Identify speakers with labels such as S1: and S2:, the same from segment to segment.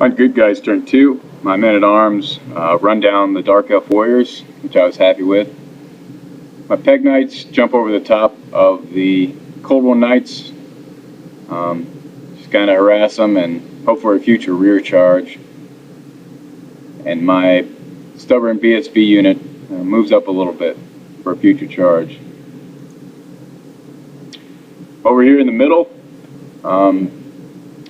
S1: On Good Guys turn 2, my men-at-arms run down the Dark Elf Warriors, which I was happy with. My Peg Knights jump over the top of the Cold One Knights, just kind of harass them and hope for a future rear charge. And my Stubborn BSB unit moves up a little bit for a future charge. Over here in the middle,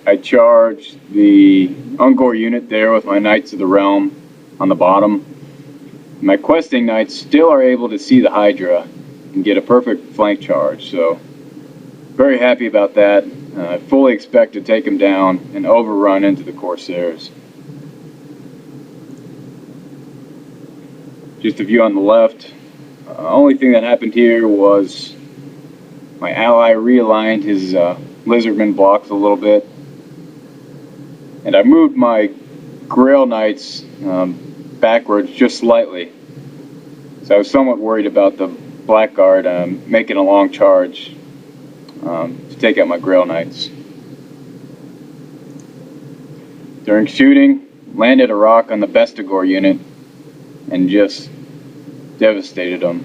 S1: I charge the Ungor unit there with my Knights of the Realm on the bottom. My questing Knights still are able to see the Hydra and get a perfect flank charge, so very happy about that. I fully expect to take them down and overrun into the Corsairs. Just a view on the left. Only thing that happened here was my ally realigned his Lizardman blocks a little bit. And I moved my Grail Knights backwards just slightly. So I was somewhat worried about the Blackguard making a long charge to take out my Grail Knights. During shooting, landed a rock on the Bestigor unit and just devastated them.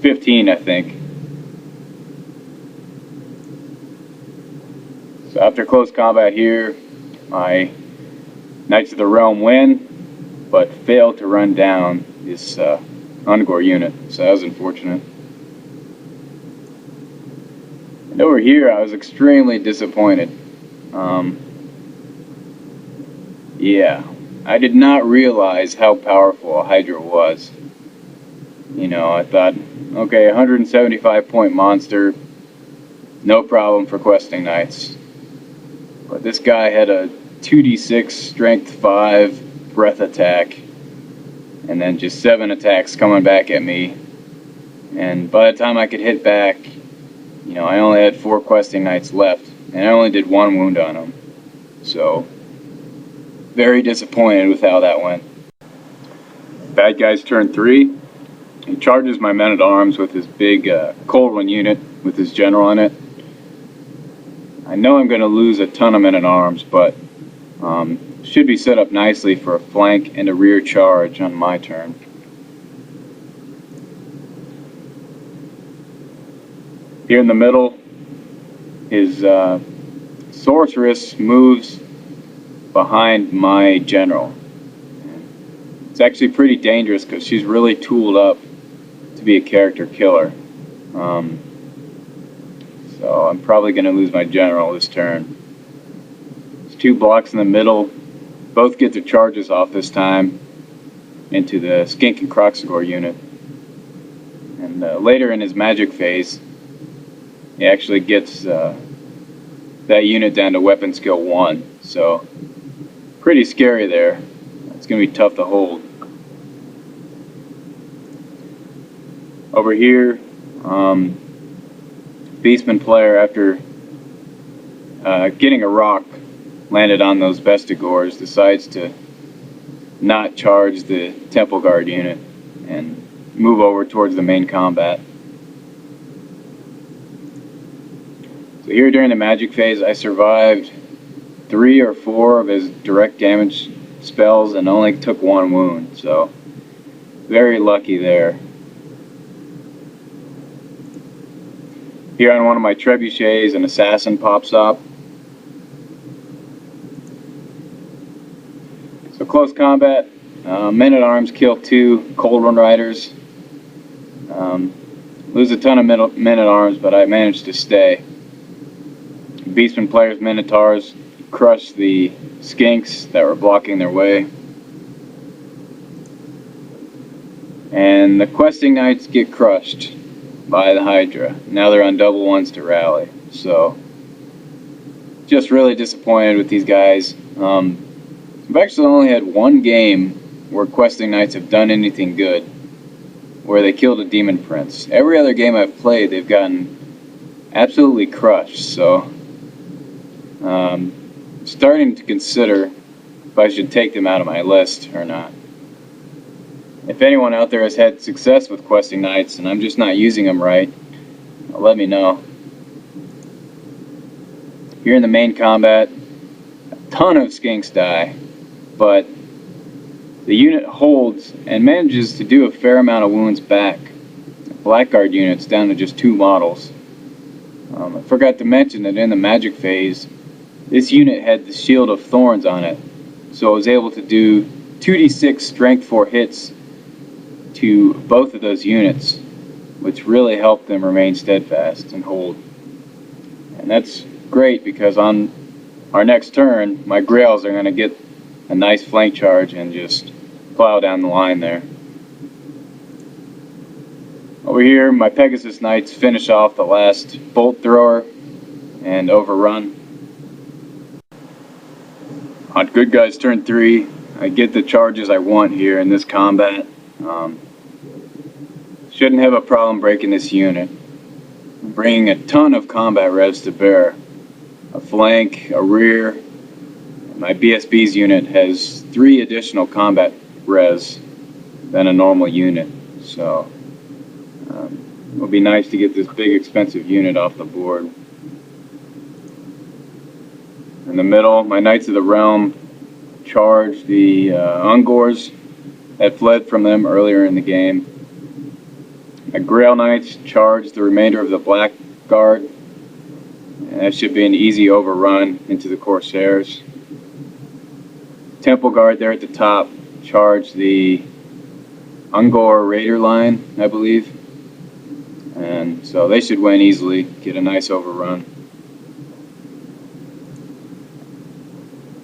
S1: 15, I think. So after close combat here, my Knights of the Realm win, but failed to run down this Ungor unit, so that was unfortunate. And over here, I was extremely disappointed. Yeah, I did not realize how powerful a Hydra was. You know, I thought, okay, 175 point monster, no problem for questing Knights. But this guy had a 2d6 strength 5 breath attack, and then just 7 attacks coming back at me. And by the time I could hit back, you know, I only had 4 questing Knights left, and I only did 1 wound on him. So, very disappointed with how that went. Bad Guys turn 3. He charges my men-at-arms with his big Cold One unit with his general in it. I know I'm going to lose a ton of men-at-arms, but should be set up nicely for a flank and a rear charge on my turn. Here in the middle, his sorceress moves behind my general. It's actually pretty dangerous because she's really tooled up to be a character killer. So I'm probably going to lose my general this turn. There's 2 blocks in the middle. Both get their charges off this time into the Skink and Kroxigor unit. And later in his magic phase, he actually gets that unit down to weapon skill 1. So pretty scary there. It's going to be tough to hold. Over here, Beastman player, after getting a rock landed on those Bestigors, decides to not charge the Temple Guard unit and move over towards the main combat. So here during the magic phase, I survived 3 or 4 of his direct damage spells and only took 1 wound, so very lucky there. Here on one of my trebuchets, an assassin pops up. So close combat, men-at-arms kill 2 Cold One Riders. Lose a ton of men-at-arms, but I managed to stay. Beastman players' Minotaurs crush the Skinks that were blocking their way. And the questing Knights get crushed by the Hydra. Now they're on double ones to rally. So, just really disappointed with these guys. I've actually only had 1 game where questing Knights have done anything good, where they killed a Demon Prince. Every other game I've played, they've gotten absolutely crushed. So, starting to consider if I should take them out of my list or not. If anyone out there has had success with questing Knights and I'm just not using them right, let me know. Here in the main combat, ton of skinks die, but the unit holds and manages to do a fair amount of wounds back. Blackguard unit's down to just 2 models. I forgot to mention that in the magic phase, this unit had the Shield of Thorns on it, so I was able to do 2d6 strength 4 hits to both of those units, which really helped them remain steadfast and hold. And that's great because on our next turn, my Grails are going to get a nice flank charge and just plow down the line there. Over here, my Pegasus Knights finish off the last bolt thrower and overrun. On Good Guys turn 3, I get the charges I want here in this combat. Shouldn't have a problem breaking this unit. I'm bringing a ton of combat revs to bear. A flank, a rear. My BSB's unit has 3 additional combat revs than a normal unit. So it would be nice to get this big expensive unit off the board. In the middle, my Knights of the Realm charge the Ungors that fled from them earlier in the game. My Grail Knights charge the remainder of the Blackguard, and that should be an easy overrun into the Corsairs. Temple Guard there at the top charge the Ungor Raider line, I believe, and so they should win easily, get a nice overrun.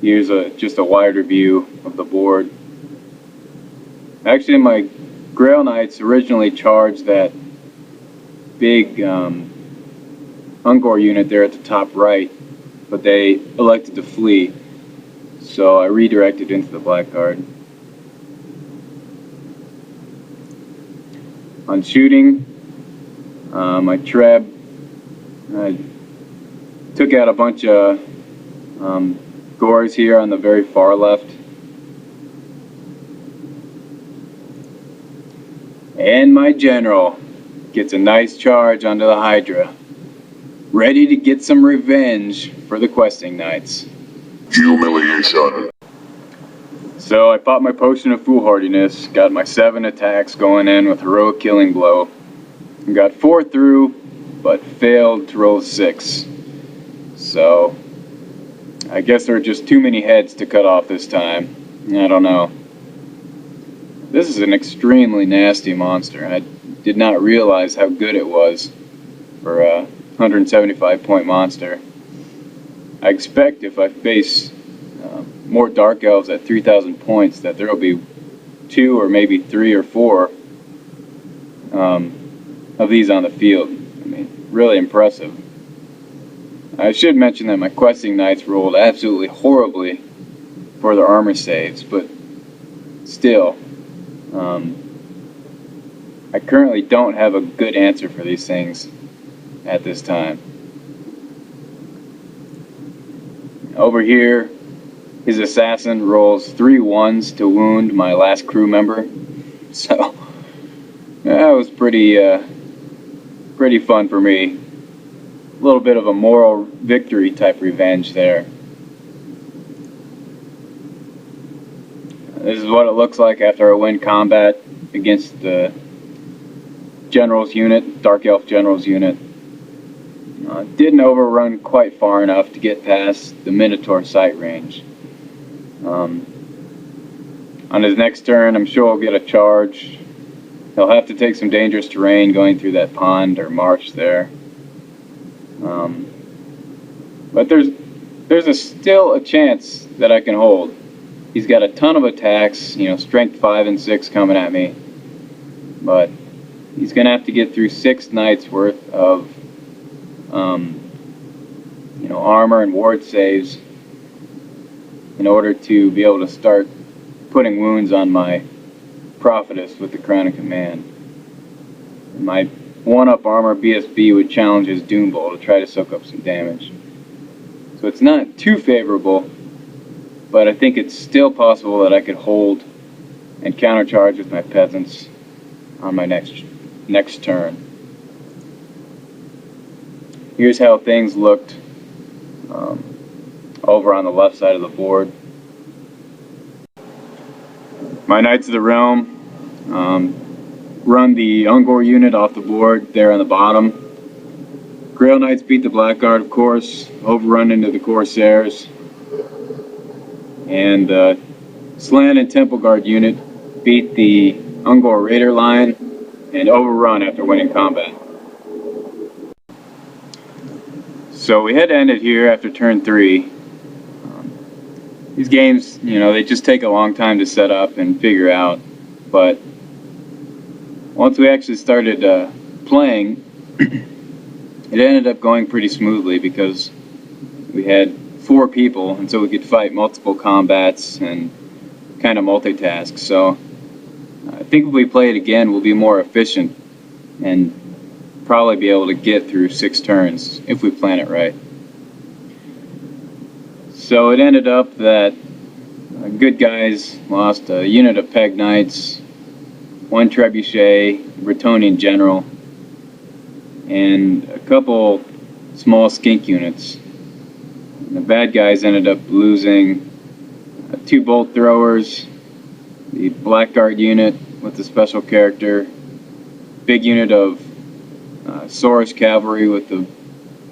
S1: Here's just a wider view of the board. Actually, my Grail Knights originally charged that big Ungor unit there at the top right, but they elected to flee, so I redirected into the Blackguard. On shooting, my Treb, I took out a bunch of Gores here on the very far left. And my General gets a nice charge onto the Hydra, ready to get some revenge for the Questing Knights.
S2: Humiliation.
S1: So I popped my Potion of Foolhardiness, got my 7 attacks going in with Heroic Killing Blow, and got 4 through, but failed to roll 6. So I guess there are just too many heads to cut off this time. I don't know. This is an extremely nasty monster. I did not realize how good it was for a 175 point monster. I expect if I face more Dark Elves at 3,000 points that there will be 2 or maybe 3 or 4 of these on the field. I mean, really impressive. I should mention that my Questing Knights rolled absolutely horribly for their armor saves, but still, I currently don't have a good answer for these things at this time. Over here, his assassin rolls 3 1s to wound my last crew member, so that was pretty fun for me. A little bit of a moral victory type revenge there. This is what it looks like after I win combat against the General's unit, Dark Elf General's unit. Didn't overrun quite far enough to get past the Minotaur sight range. On his next turn, I'm sure he'll get a charge. He'll have to take some dangerous terrain going through that pond or marsh there. But there's still a chance that I can hold. He's got a ton of attacks, strength 5 and 6 coming at me. But he's going to have to get through 6 nights worth of armor and ward saves in order to be able to start putting wounds on my Prophetess with the Crown of Command. My 1-up armor BSB would challenge his Doom Bolt to try to soak up some damage. So it's not too favorable, but I think it's still possible that I could hold and countercharge with my peasants on my next turn. Here's how things looked over on the left side of the board. My Knights of the Realm run the Ungor unit off the board there on the bottom. Grail Knights beat the Blackguard, of course, overrun into the Corsairs. And Slann and Temple Guard unit beat the Ungor Raider line and overrun after winning combat. So we had to end it here after turn 3. These games, you know, they just take a long time to set up and figure out, but once we actually started playing, it ended up going pretty smoothly because we had 4 people, and so we could fight multiple combats and kind of multitask. So I think if we play it again, we'll be more efficient and probably be able to get through 6 turns if we plan it right. So it ended up that good guys lost a unit of Peg Knights, 1 Trebuchet, Bretonnian General, and a couple small skink units. And the bad guys ended up losing 2 bolt throwers, the Blackguard unit with the special character, big unit of Saurus Cavalry with the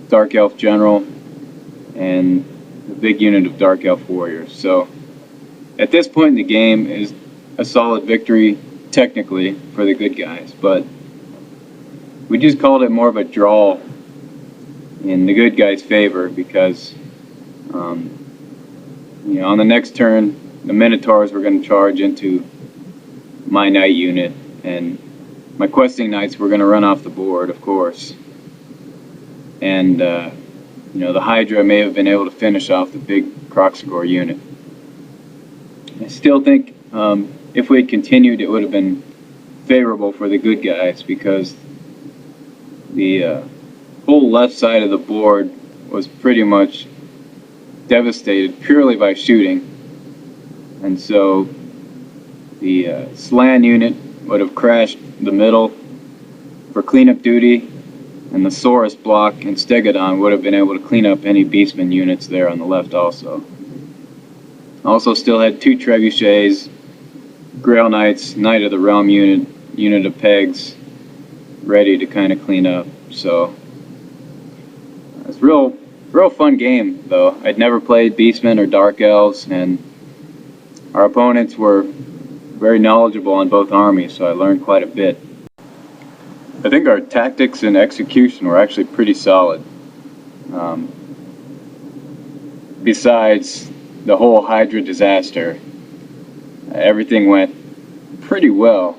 S1: Dark Elf General, and the big unit of Dark Elf Warriors. So at this point in the game is a solid victory technically for the good guys, but we just called it more of a draw in the good guys' favor because you know, on the next turn the Minotaurs were going to charge into my Knight unit, and my Questing Knights were going to run off the board, of course, and you know, the Hydra may have been able to finish off the big Kroxigor unit. I still think if we had continued, it would have been favorable for the good guys because the whole left side of the board was pretty much devastated purely by shooting, and so the Slann unit would have crashed the middle for cleanup duty, and the Saurus block and Stegodon would have been able to clean up any Beastman units there on the left also. Also still had 2 Trebuchets, Grail Knights, Knight of the Realm unit of Pegs, ready to kind of clean up. So it's real fun game though. I'd never played Beastmen or Dark Elves, and our opponents were very knowledgeable on both armies, so I learned quite a bit. I think our tactics and execution were actually pretty solid. Besides the whole Hydra disaster, everything went pretty well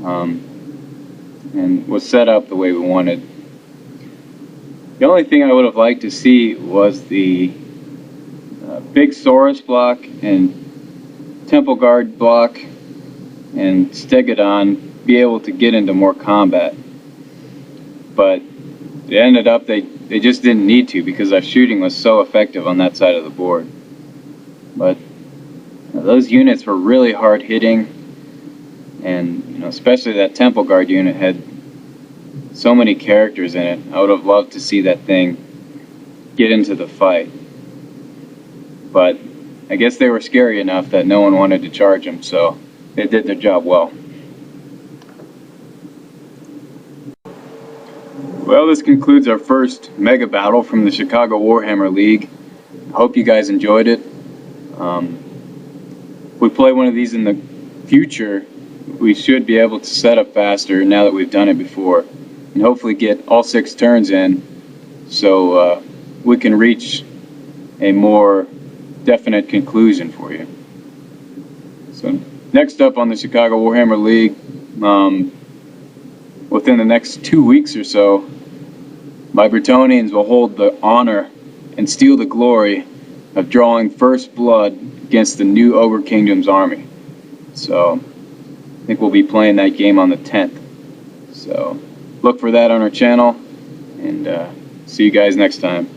S1: and was set up the way we wanted. The only thing I would have liked to see was the big Saurus block and Temple Guard block and Stegodon be able to get into more combat. But it ended up they just didn't need to because our shooting was so effective on that side of the board. But those units were really hard hitting, and you know, especially that Temple Guard unit had so many characters in it. I would have loved to see that thing get into the fight, but I guess they were scary enough that no one wanted to charge them, so they did their job well. Well, this concludes our first mega battle from the Chicago Warhammer League. I hope you guys enjoyed it. If we play one of these in the future, we should be able to set up faster now that we've done it before, and hopefully get all 6 turns in so we can reach a more definite conclusion for you. So next up on the Chicago Warhammer League, within the next 2 weeks or so, my Bretonnians will hold the honor and steal the glory of drawing first blood against the new Ogre Kingdom's army. So I think we'll be playing that game on the 10th. So look for that on our channel, and see you guys next time.